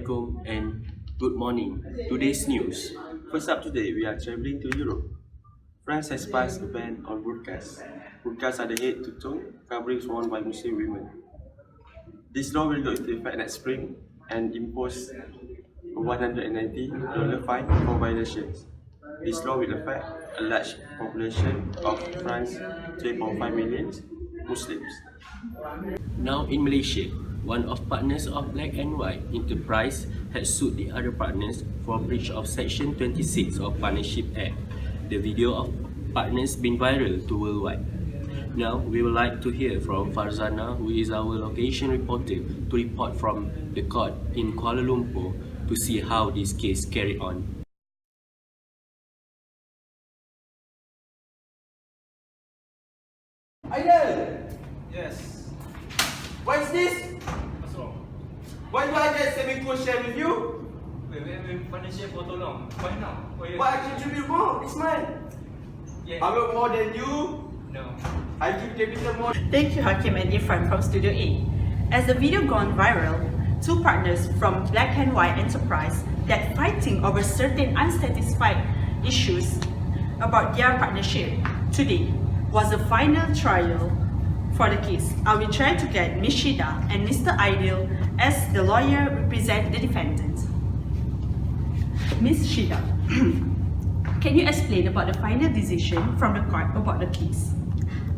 Assalamualaikum and good morning. Today's news. First up today, we are traveling to Europe. France has passed a ban on burqas. Burqas are the head to toe coverings worn by Muslim women. This law will go into effect next spring and impose a $190 fine for violations. This law will affect a large population of France, 3.5 million Muslims. Now in Malaysia, one of partners of Black and White Enterprise had sued the other partners for breach of Section 26 of Partnership Act. The video of partners been viral to worldwide. Now we would like to hear from Farzana, who is our location reporter, to report from the court in Kuala Lumpur to see how this case carried on. Aidil! Yes. What is this? What's wrong? Why do I get semi-co share with you? Wait, partnership for too long. Why now? But I contribute more this month. Yeah. I work more than you. No. I give capital more. Thank you, Hakeem and Irfan from Studio A. As the video gone viral, two partners from Black and White Enterprise that fighting over certain unsatisfied issues about their partnership. Today was the final trial for the case. I will try to get Ms. Shida and Mr. Aidil as the lawyer represent the defendant. Ms. Shida, can you explain about the final decision from the court about the case?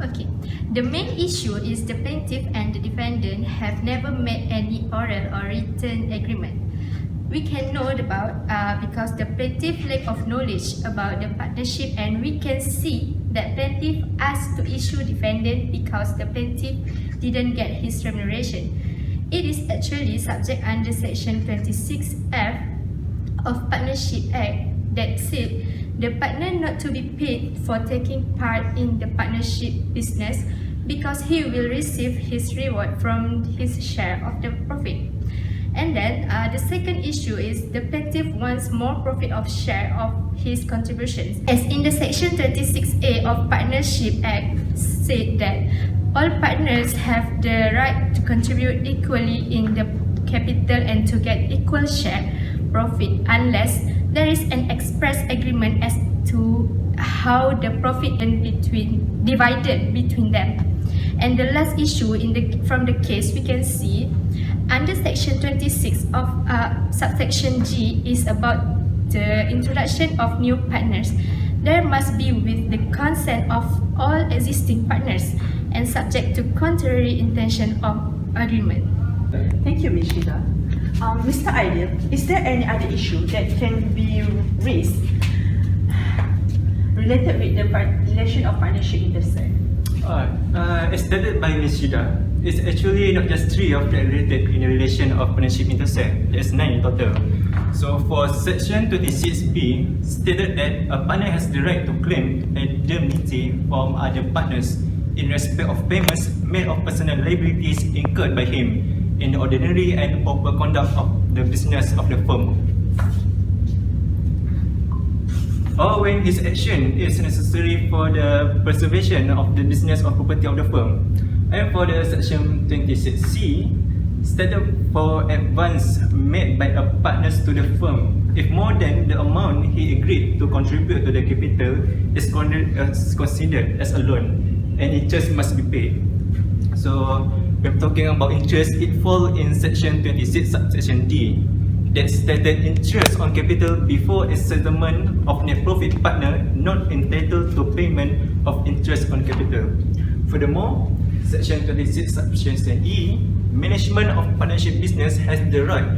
Okay, the main issue is the plaintiff and the defendant have never made any oral or written agreement. We can know about because the plaintiff lack of knowledge about the partnership, and we can see that plaintiff asked to issue defendant because the plaintiff didn't get his remuneration. It is actually subject under Section 26F of Partnership Act that said the partner not to be paid for taking part in the partnership business because he will receive his reward from his share of the profit. And then the second issue is the plaintiff wants more profit of share of his contributions. As in the Section 26A of Partnership Act said that all partners have the right to contribute equally in the capital and to get equal share profit unless there is an express agreement as to how the profit can be divided between them. And the last issue from the case we can see under Section 26 of subsection G is about the introduction of new partners. There must be with the consent of all existing partners and subject to contrary intention of agreement. Thank you, Ms. Shida. Mr. Aidil, is there any other issue that can be raised related with the relation of partnership interest? As stated by Ms. Shida, it's actually not just 3 of the related in the relation of partnership interest. There's 9 in total. So for Section 26B, stated that a partner has the right to claim indemnity from other partners in respect of payments made of personal liabilities incurred by him in the ordinary and proper conduct of the business of the firm, or when his action is necessary for the preservation of the business or property of the firm. And for the Section 26C, stated for advance made by a partners to the firm, if more than the amount he agreed to contribute to the capital is considered as a loan, and interest must be paid. So we're talking about interest, it falls in Section 26 subsection D that stated interest on capital before a settlement of net profit partner not entitled to payment of interest on capital. Furthermore, Section 26 subsection E, management of partnership business has the right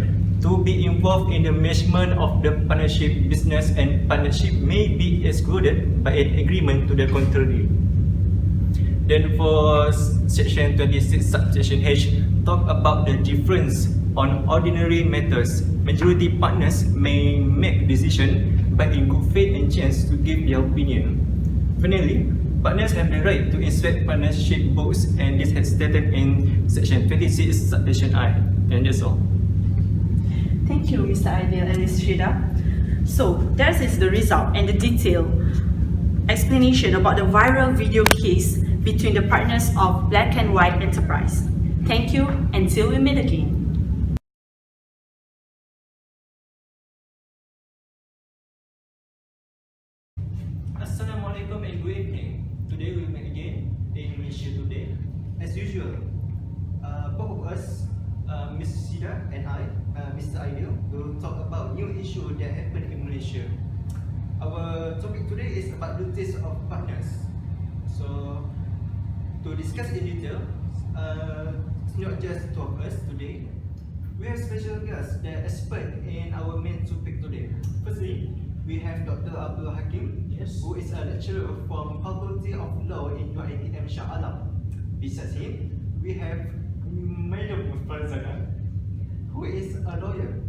to be involved in the management of the partnership business, and partnership may be excluded by an agreement to the contrary. Then for Section 26 subsection H, talk about the difference on ordinary matters. Majority partners may make decision but in good faith and chance to give their opinion. Finally, partners have the right to inspect partnership books, and this is stated in Section 26 subsection I. And that's all. Thank you, Mr. Aidil and Ms. Shida. So, that is the result and the detailed explanation about the viral video case between the partners of Black and White Enterprise. Thank you, until we meet again. good evening. Today we meet again in Malaysia Today. As usual, both of us, Ms. Sida and I, Mr. Aidil, will talk about new issue that happened in Malaysia. Our topic today is about duties of partners. So, to discuss in detail, it's not just two of us today. We have special guests that are expert in our main topic today. Firstly, we have Dr. ABDUL HAKEEM, who is a lecturer from Faculty of Law in HAKEEM Shah Alam. Besides him, we have Madam Farzana, who is a lawyer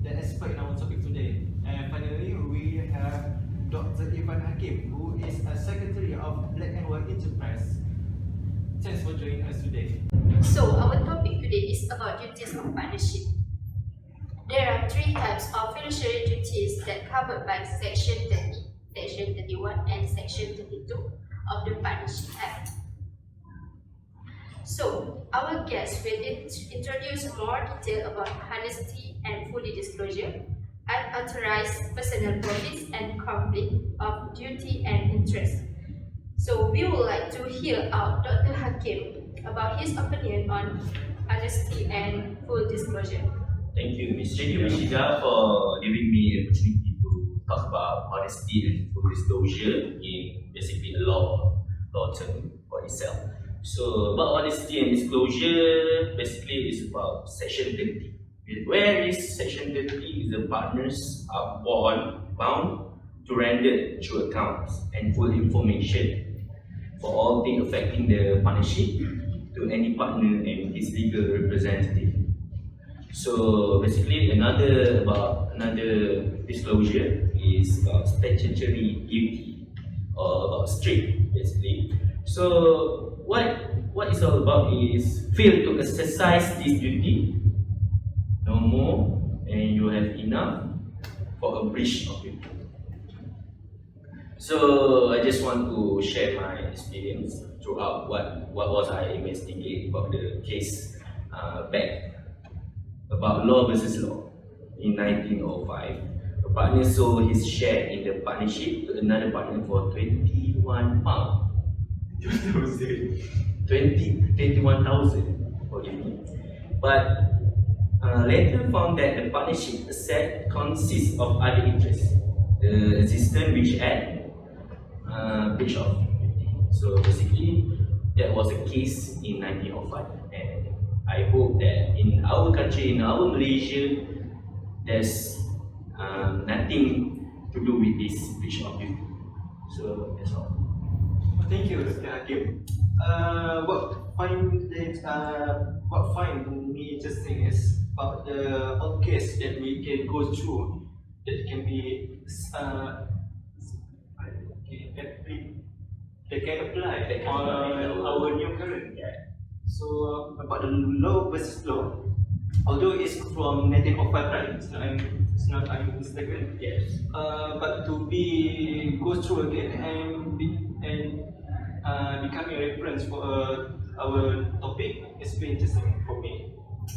that expert in our topic today. And finally, we have Dr. Ivan Hakim, who is a secretary of Black and White Enterprise. Thanks for joining us today. So our topic today is about duties of partnership. There are three types of fiduciary duties that covered by Section 30, Section 31 and Section 32 of the Partnership Act. So, our guests will introduce more detail about honesty and full disclosure, unauthorized personal profits and conflict of duty and interest. So, we would like to hear out Dr. Hakim about his opinion on honesty and full disclosure. Thank you, Ms. Shida, for giving me the opportunity to talk about honesty and full disclosure in basically the law term for itself. So, about honesty and disclosure, basically it's about Section 30. Where is Section 30? Is the partners are bound to render true accounts and full information for all things affecting the partnership to any partner and his legal representative. So basically another disclosure is about statutory duty or about strict basically. So what it's all about is fail to exercise this duty no more and you have enough for a breach of duty. So I just want to share my experience throughout what was I investigating about the case back about law versus law. In 1905, a partner sold his share in the partnership to another partner for £21. 21,000, forgive me. But later found that the partnership asset consists of other interests, the existence which had breach of duty. So basically, that was a case in 1905, and I hope that in our country, in our Malaysia, there's nothing to do with this breach of duty. So that's all. Thank you, Dr. Hakim. What find me interesting is about the whole case that we can go through that can be that can apply on our new current. So about the law versus law, although it's from 1905, right? It's not I'm mistaken. Yes. But to be go through again and becoming a reference for our topic is very interesting for me.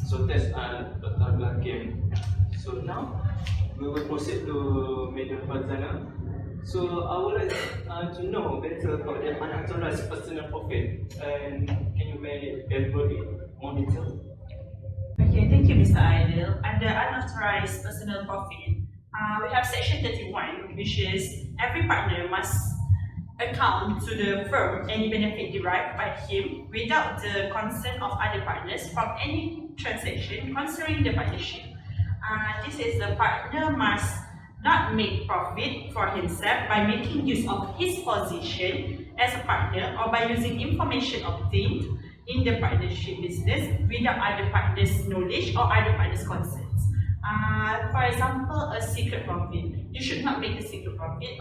So that's Dr. Hakim. So now we will proceed to Madam Farzana. So I would like to know better about the unauthorized personal profit, and can you elaborate more detail? Okay, thank you, Mr. Aidil. Under unauthorized personal profit, we have Section 31, which is every partner must account to the firm any benefit derived by him without the consent of other partners from any transaction concerning the partnership. This is the partner must not make profit for himself by making use of his position as a partner or by using information obtained in the partnership business without other partners' knowledge or other partners' consent. For example, a secret profit. You should not make a secret profit.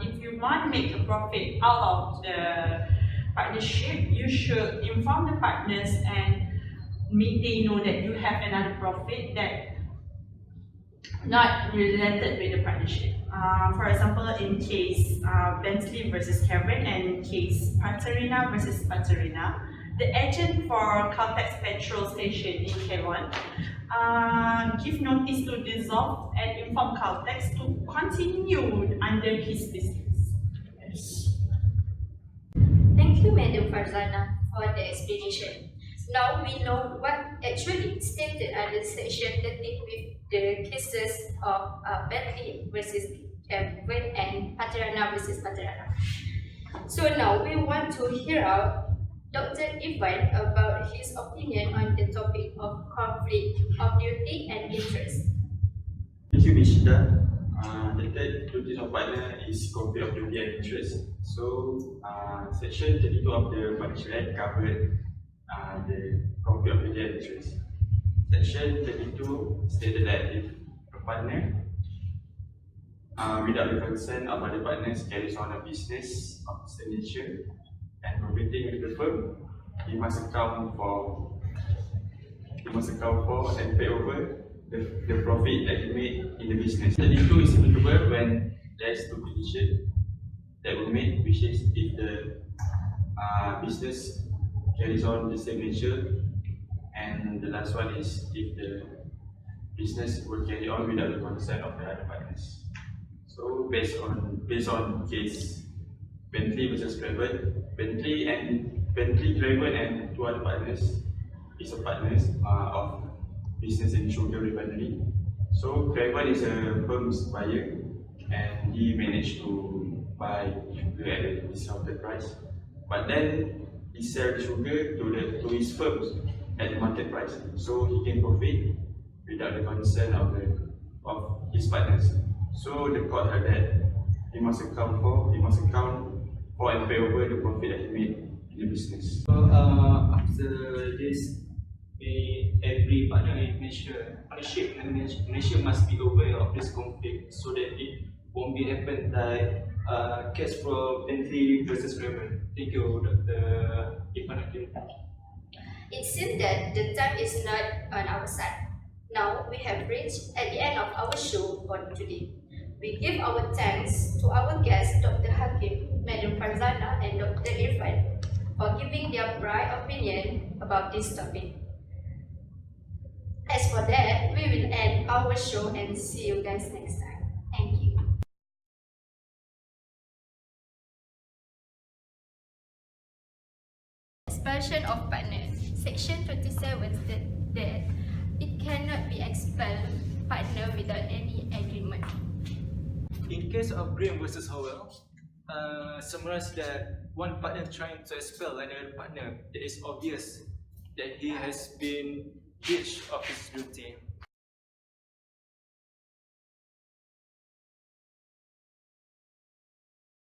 If you want to make a profit out of the partnership, you should inform the partners and make they know that you have another profit that not related with the partnership. For example, in case Bentley versus Kevin and in case Patarina versus Patarina, the agent for Caltex petrol station in K1 give notice to dissolve and inform Caltex to continue under his business. Yes. Thank you, Madam Farzana, for the explanation. Now we know what actually stated under section 13 with the cases of Bentley versus Kevin and Paterana versus Paterana. So now we want to hear out Dr. Ivan about his opinion on the topic of conflict of duty and interest. Thank you, Mishida. The third duty of partner is conflict of duty and interest. So, section 32 of the Partnership Act covered the conflict of duty and interest. Section 32 stated that if a partner, without the consent of other partners, carries on a business of the nature and profiting with the firm, he must account for and pay over the profit that he made in the business. 32 is applicable when there is two conditions that were made, which is if the business carries on the same nature, and the last one is if the business will carry on without the consent of the other partners. So based on case Bentley versus Craven, Bentley, Craven and two other partners is a partners of business in sugar refinery. So Craven is a firm's buyer and he managed to buy sugar at a discounted price. But then he sells the sugar to his firms at the market price, so he can profit without the consent of his partners. So the court held that he must account for and pay over the profit that he made in the business. So after this, every partner in Malaysia must be aware of this conflict so that it won't be happen like case from Bentley versus Craven. Thank you, Dr. Ivan. It seems that the time is not on our side. Now we have reached at the end of our show for today. We give our thanks to our guests, Dr. Hakeem, Madam Farzana, and Dr. Irfan for giving their bright opinion about this topic. As for that, we will end our show and see you guys next time. Thank you. Expulsion of partners. Section 27 states that it cannot be expelled partner without any agreement. In case of Graham versus Howell, summarize that one partner trying to expel another partner, it is obvious that he has been breach of his duty.